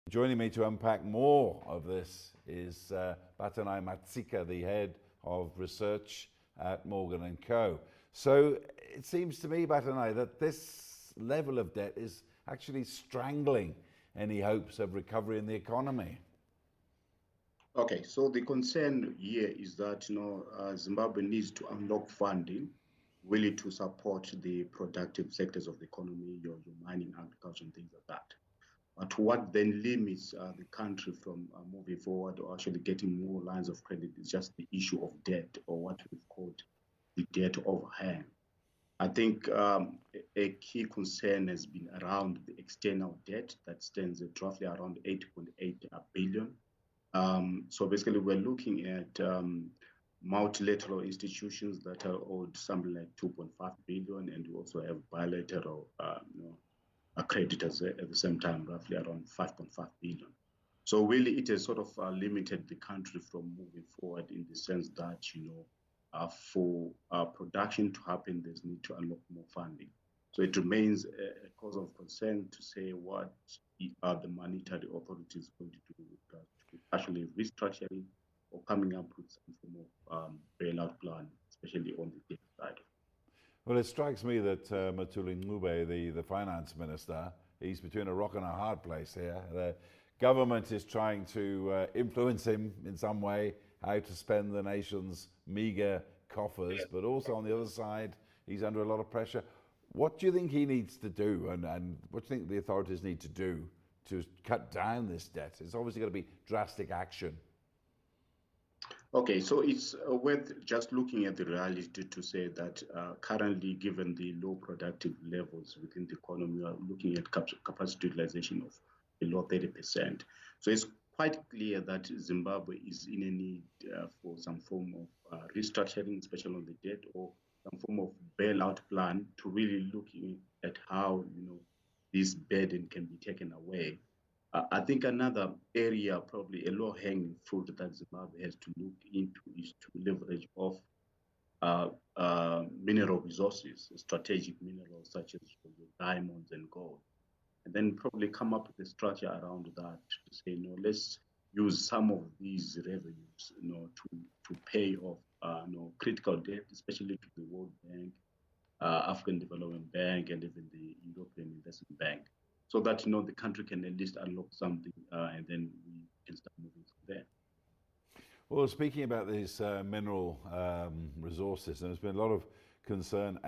Joining me to unpack more of this is Batanai Matsika, the head of research at Morgan & Co. So it seems to me, Batanai, that this level of debt is actually strangling any hopes of recovery in the economy. Okay, so the concern here is that Zimbabwe needs to unlock funding really to support the productive sectors of the economy, your mining, agriculture, and things like that. But what then limits the country from moving forward or actually getting more lines of credit is just the issue of debt, or what we've called the debt overhang. I think a key concern has been around the external debt that stands at roughly around 8.8 billion. So basically, we're looking at multilateral institutions that are owed something like 2.5 billion, and we also have bilateral creditors at the same time, roughly around 5.5 billion. So really, it has sort of limited the country from moving forward in the sense that, for production to happen, there's need to unlock more funding. So it remains a cause of concern to say what are the monetary authorities going to do with that, to actually restructuring or coming up with some form of bailout plan, especially on the debt side. Well, it strikes me that Matuli Ngube, the finance minister, he's between a rock and a hard place here. The government is trying to influence him in some way, how to spend the nation's meagre coffers, but also on the other side, he's under a lot of pressure. What do you think he needs to do, and what do you think the authorities need to do to cut down this debt? It's obviously going to be drastic action. Okay, so it's worth just looking at the reality to say that currently, given the low productive levels within the economy, we are looking at capacity utilization of below 30%. So it's quite clear that Zimbabwe is in a need for some form of restructuring, especially on the debt, or some form of bailout plan to really looking at how this burden can be taken away. I think another area, probably a low-hanging fruit that Zimbabwe has to look into, is to leverage off mineral resources, strategic minerals such as diamonds and gold, and then probably come up with a structure around that to say, let's use some of these revenues, to pay off, critical debt, especially to the World Bank, African Development Bank, and even the European Investment Bank, so that the country can at least unlock something, and then we can start moving from there. Well, speaking about these mineral resources, there's been a lot of concern,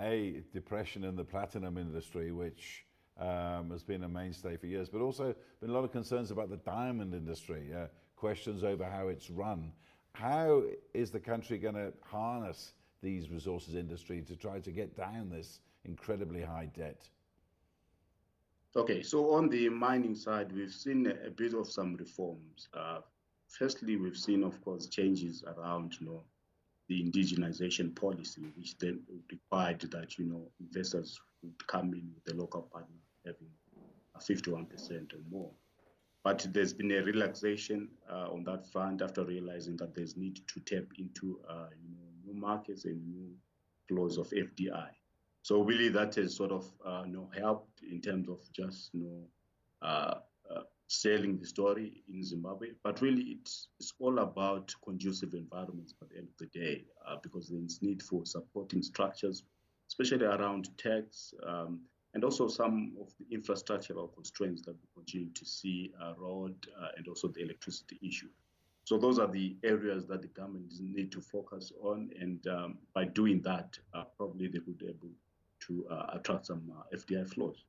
depression in the platinum industry, which has been a mainstay for years, but also been a lot of concerns about the diamond industry, questions over how it's run. How is the country going to harness these resources industry to try to get down this incredibly high debt? Okay, so on the mining side, we've seen a bit of some reforms. Firstly, we've seen, of course, changes around, the indigenization policy, which then required that, investors would come in with the local partner having 51% or more. But there's been a relaxation on that front after realizing that there's need to tap into, new markets and new flows of FDI. So really, that has sort of helped in terms of just selling the story in Zimbabwe. But really, it's all about conducive environments at the end of the day, because there's need for supporting structures, especially around tax, and also some of the infrastructural constraints that we continue to see, road, and also the electricity issue. So those are the areas that the government need to focus on, and by doing that, probably they would be able to attract some FDI flows.